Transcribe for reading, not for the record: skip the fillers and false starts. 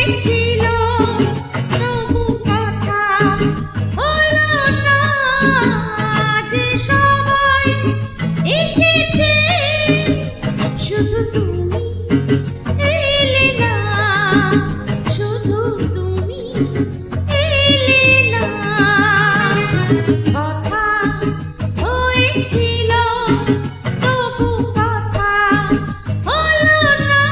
হয়েছিল তবু কথা হলো না, যে সবাই এসেছে শুধু তুমি এলে না, শুধু তুমি এলে না। কথা হয়েছিল তবু কথা হলো না,